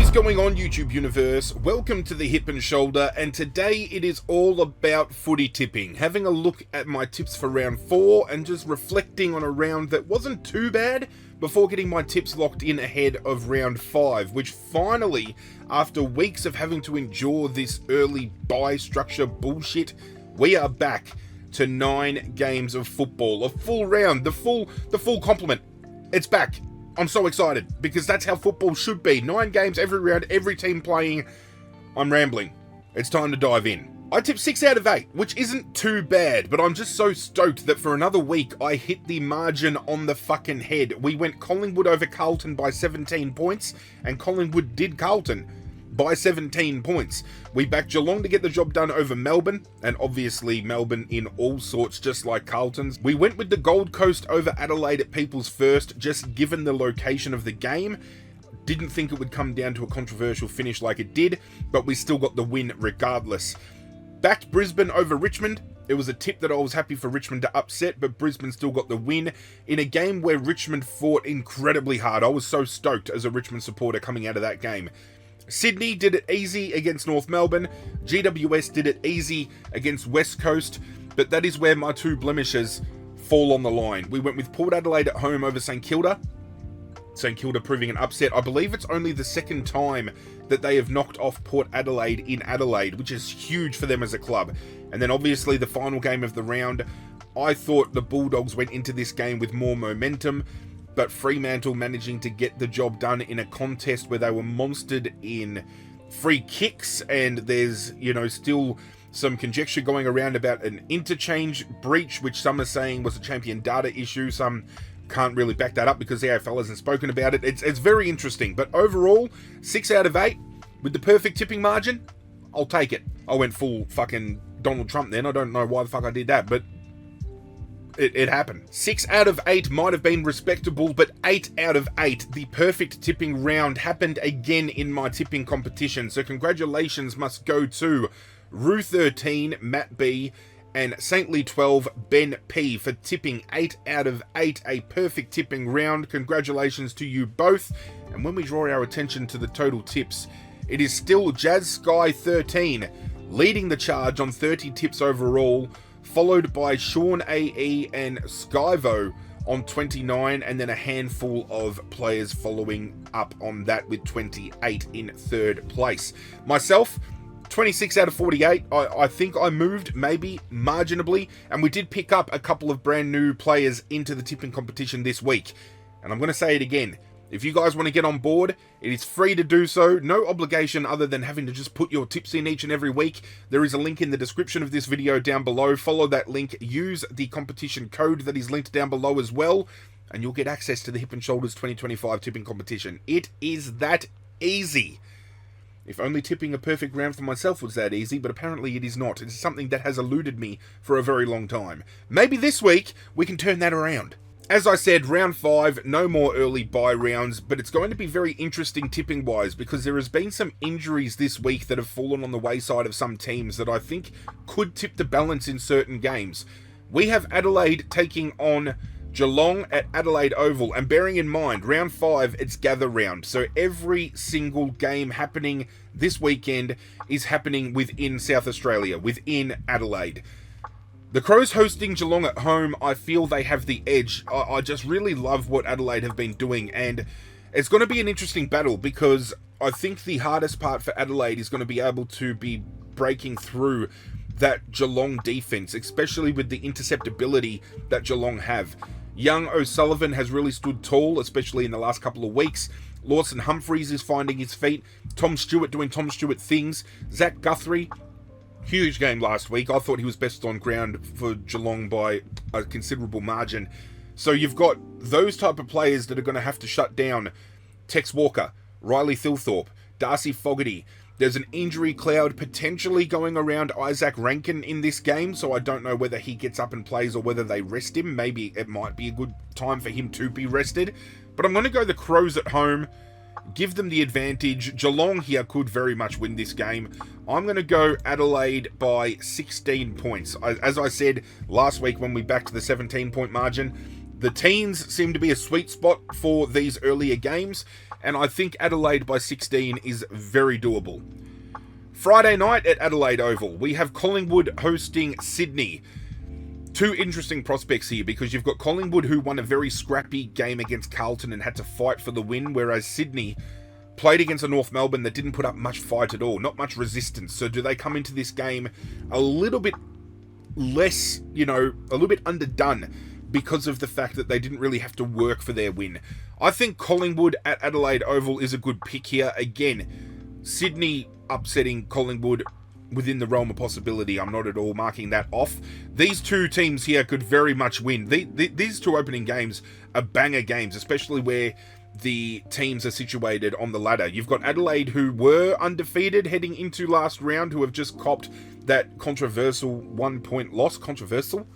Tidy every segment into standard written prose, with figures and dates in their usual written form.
is going on, YouTube universe? Welcome to the Hip and Shoulder, and today it is all about footy tipping. Having a look at my tips for round 4 and just reflecting on a round that wasn't too bad before getting my tips locked in ahead of round 5, which finally, after weeks of having to endure this early bye structure bullshit, we are back to 9 games of football, a full round, the full complement. It's back. I'm so excited, because that's how football should be. 9 games every round, every team playing. I'm rambling. It's time to dive in. I tipped 6 out of 8, which isn't too bad, but I'm just so stoked that for another week, I hit the margin on the fucking head. We went Collingwood over Carlton by 17 points, and Collingwood did Carlton by 17 points. We backed Geelong to get the job done over Melbourne, and obviously Melbourne in all sorts, just like Carlton's. We went with the Gold Coast over Adelaide at People's First, just given the location of the game. Didn't think it would come down to a controversial finish like it did, but we still got the win regardless. Backed Brisbane over Richmond. It was a tip that I was happy for Richmond to upset, but Brisbane still got the win in a game where Richmond fought incredibly hard. I was so stoked as a Richmond supporter coming out of that game. Sydney did it easy against North Melbourne. GWS did it easy against West Coast, but that is where my 2 blemishes fall on the line. We went with Port Adelaide at home over St Kilda. St Kilda proving an upset. I believe it's only the 2nd time that they have knocked off Port Adelaide in Adelaide, which is huge for them as a club. And then obviously the final game of the round, I thought the Bulldogs went into this game with more momentum, but Fremantle managing to get the job done in a contest where they were monstered in free kicks, and there's, still some conjecture going around about an interchange breach, which some are saying was a champion data issue. Some can't really back that up because the AFL hasn't spoken about it. It's very interesting, but overall, 6 out of 8 with the perfect tipping margin. I'll take it. I went full fucking Donald Trump then. I don't know why the fuck I did that, but it happened. 6 out of 8 might have been respectable, but 8 out of 8, the perfect tipping round, happened again in my tipping competition. So congratulations must go to Rue13, Matt B, and Saintly 12, Ben P, for tipping 8 out of 8, a perfect tipping round. Congratulations to you both. And when we draw our attention to the total tips, it is still Jazz Sky 13 leading the charge on 30 tips overall, followed by Sean AE and Skyvo on 29, and then a handful of players following up on that with 28 in 3rd place. Myself, 26 out of 48. I think I moved maybe marginally, and we did pick up a couple of brand new players into the tipping competition this week. And I'm going to say it again. If you guys want to get on board, it is free to do so. No obligation other than having to just put your tips in each and every week. There is a link in the description of this video down below. Follow that link. Use the competition code that is linked down below as well, and you'll get access to the Hip and Shoulders 2025 tipping competition. It is that easy. If only tipping a perfect round for myself was that easy, but apparently it is not. It's something that has eluded me for a very long time. Maybe this week we can turn that around. As I said, round 5, no more early bye rounds, but it's going to be very interesting tipping-wise because there has been some injuries this week that have fallen on the wayside of some teams that I think could tip the balance in certain games. We have Adelaide taking on Geelong at Adelaide Oval, and bearing in mind, round 5, it's gather round, so every single game happening this weekend is happening within South Australia, within Adelaide. The Crows hosting Geelong at home, I feel they have the edge. I just really love what Adelaide have been doing, and it's going to be an interesting battle because I think the hardest part for Adelaide is going to be able to be breaking through that Geelong defense, especially with the interceptability that Geelong have. Young O'Sullivan has really stood tall, especially in the last couple of weeks. Lawson Humphreys is finding his feet. Tom Stewart doing Tom Stewart things. Zach Guthrie, huge game last week. I thought he was best on ground for Geelong by a considerable margin. So you've got those type of players that are going to have to shut down Tex Walker, Riley Thilthorpe, Darcy Fogarty. There's an injury cloud potentially going around Isaac Rankin in this game, so I don't know whether he gets up and plays or whether they rest him. Maybe it might be a good time for him to be rested. But I'm going to go the Crows at home, give them the advantage. Geelong here could very much win this game. I'm going to go Adelaide by 16 points. As I said last week when we backed the 17-point margin, the teens seem to be a sweet spot for these earlier games, and I think Adelaide by 16 is very doable. Friday night at Adelaide Oval, we have Collingwood hosting Sydney. Two interesting prospects here, because you've got Collingwood, who won a very scrappy game against Carlton and had to fight for the win, whereas Sydney played against a North Melbourne that didn't put up much fight at all, not much resistance. So do they come into this game a little bit less, a little bit underdone because of the fact that they didn't really have to work for their win? I think Collingwood at Adelaide Oval is a good pick here. Again, Sydney upsetting Collingwood within the realm of possibility. I'm not at all marking that off. These two teams here could very much win. These two opening games are banger games, especially where the teams are situated on the ladder. You've got Adelaide, who were undefeated heading into last round, who have just copped that controversial 1 point loss. Controversial?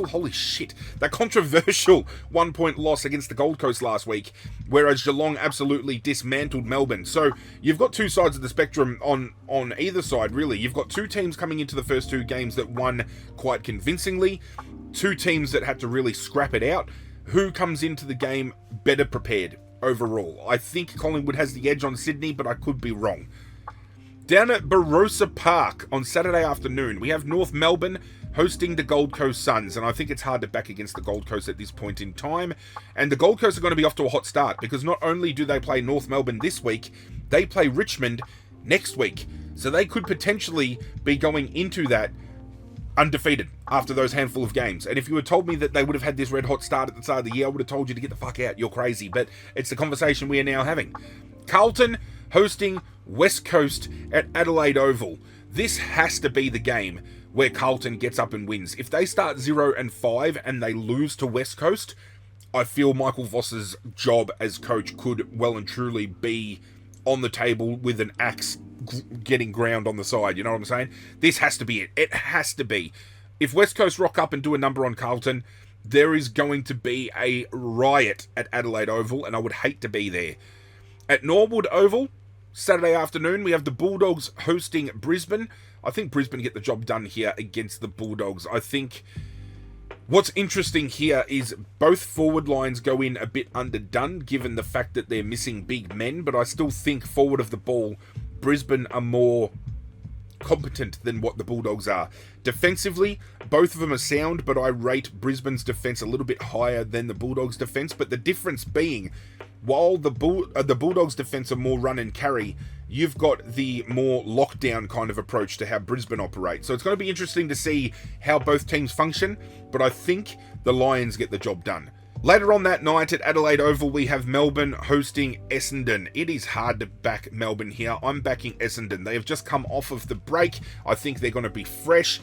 Holy shit. That controversial 1 point loss against the Gold Coast last week, whereas Geelong absolutely dismantled Melbourne. So you've got two sides of the spectrum on either side, really. You've got two teams coming into the first two games that won quite convincingly, two teams that had to really scrap it out. Who comes into the game better prepared overall? I think Collingwood has the edge on Sydney, but I could be wrong. Down at Barossa Park on Saturday afternoon, we have North Melbourne hosting the Gold Coast Suns, and I think it's hard to back against the Gold Coast at this point in time. And the Gold Coast are going to be off to a hot start, because not only do they play North Melbourne this week, they play Richmond next week. So they could potentially be going into that undefeated after those handful of games. And if you had told me that they would have had this red hot start at the start of the year, I would have told you to get the fuck out. You're crazy. But it's the conversation we are now having. Carlton hosting West Coast at Adelaide Oval. This has to be the game where Carlton gets up and wins. If they start 0-5 and they lose to West Coast, I feel Michael Voss's job as coach could well and truly be on the table with an axe getting ground on the side. You know what I'm saying? This has to be it. It has to be. If West Coast rock up and do a number on Carlton, there is going to be a riot at Adelaide Oval, and I would hate to be there. At Norwood Oval, Saturday afternoon, we have the Bulldogs hosting Brisbane. I think Brisbane get the job done here against the Bulldogs. I think what's interesting here is both forward lines go in a bit underdone, given the fact that they're missing big men, but I still think forward of the ball, Brisbane are more competent than what the Bulldogs are. Defensively, both of them are sound, but I rate Brisbane's defence a little bit higher than the Bulldogs' defence, but the difference being, while the Bulldogs' defence are more run and carry, you've got the more lockdown kind of approach to how Brisbane operate. So it's going to be interesting to see how both teams function, but I think the Lions get the job done. Later on that night at Adelaide Oval, we have Melbourne hosting Essendon. It is hard to back Melbourne here. I'm backing Essendon. They have just come off of the break. I think they're going to be fresh.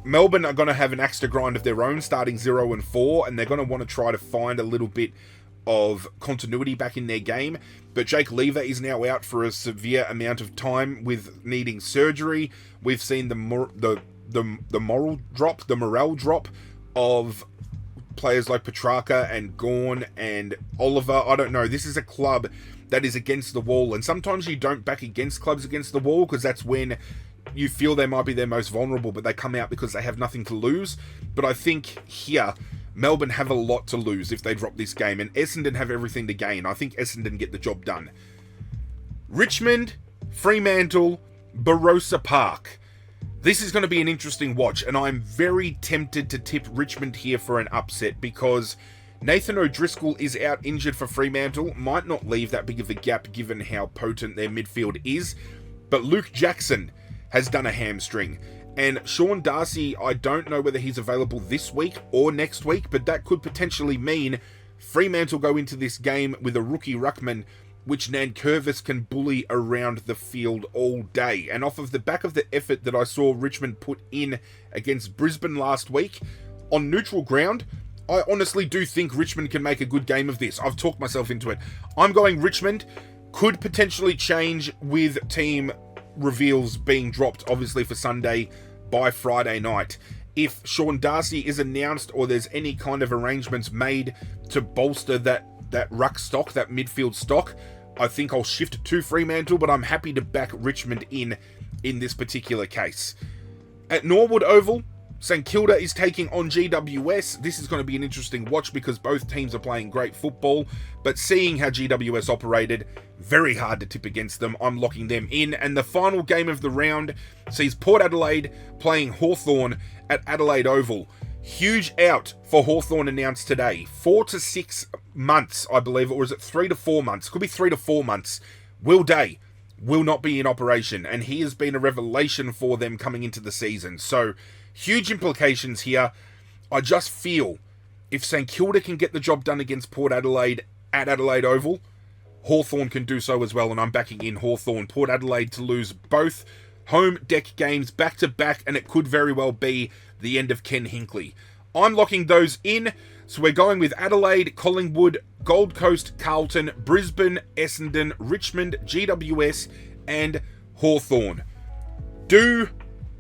Melbourne are going to have an axe to grind of their own, starting 0-4, and they're going to want to try to find a little bit of continuity back in their game. But Jake Lever is now out for a severe amount of time with needing surgery. We've seen the morale drop of players like Petrarca and Gawn and Oliver. I don't know. This is a club that is against the wall, and sometimes you don't back against clubs against the wall because that's when you feel they might be their most vulnerable, but they come out because they have nothing to lose. But I think here, Melbourne have a lot to lose if they drop this game, and Essendon have everything to gain. I think Essendon get the job done. Richmond, Fremantle, Barossa Park. This is going to be an interesting watch, and I'm very tempted to tip Richmond here for an upset because Nathan O'Driscoll is out injured for Fremantle. Might not leave that big of a gap given how potent their midfield is, but Luke Jackson has done a hamstring. And Sean Darcy, I don't know whether he's available this week or next week, but that could potentially mean Fremantle go into this game with a rookie ruckman, which Nankervis can bully around the field all day. And off of the back of the effort that I saw Richmond put in against Brisbane last week, on neutral ground, I honestly do think Richmond can make a good game of this. I've talked myself into it. I'm going Richmond. Could potentially change with team reveals being dropped, obviously, for Sunday by Friday night. If Sean Darcy is announced or there's any kind of arrangements made to bolster that ruck stock, that midfield stock, I think I'll shift to Fremantle, but I'm happy to back Richmond in this particular case. At Norwood Oval, St Kilda is taking on GWS. This is going to be an interesting watch because both teams are playing great football, but seeing how GWS operated, very hard to tip against them. I'm locking them in. And the final game of the round sees Port Adelaide playing Hawthorn at Adelaide Oval. Huge out for Hawthorn announced today. 4 to 6 months, I believe, or is it 3 to 4 months? Could be 3 to 4 months. Will Day will not be in operation, and he has been a revelation for them coming into the season. So, huge implications here. I just feel if St Kilda can get the job done against Port Adelaide at Adelaide Oval, Hawthorn can do so as well, and I'm backing in Hawthorn. Port Adelaide to lose both home deck games back to back, and it could very well be the end of Ken Hinkley. I'm locking those in, so we're going with Adelaide, Collingwood, Gold Coast, Carlton, Brisbane, Essendon, Richmond, GWS, and Hawthorn. Do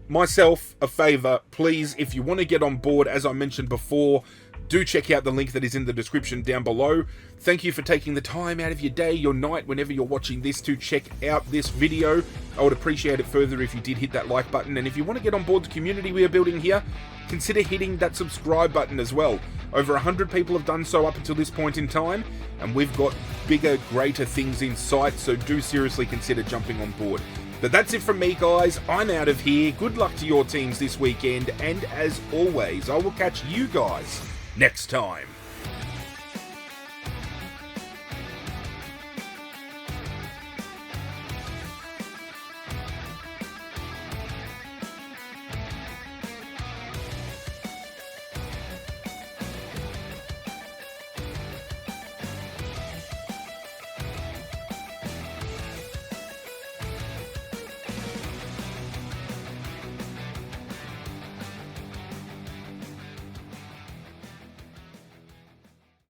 myself a favour, please, if you want to get on board, as I mentioned before, do check out the link that is in the description down below. Thank you for taking the time out of your day, your night, whenever you're watching this to check out this video. I would appreciate it further if you did hit that like button. And if you want to get on board the community we are building here, consider hitting that subscribe button as well. Over 100 people have done so up until this point in time, and we've got bigger, greater things in sight, so do seriously consider jumping on board. But that's it from me, guys. I'm out of here. Good luck to your teams this weekend, and as always, I will catch you guys next time.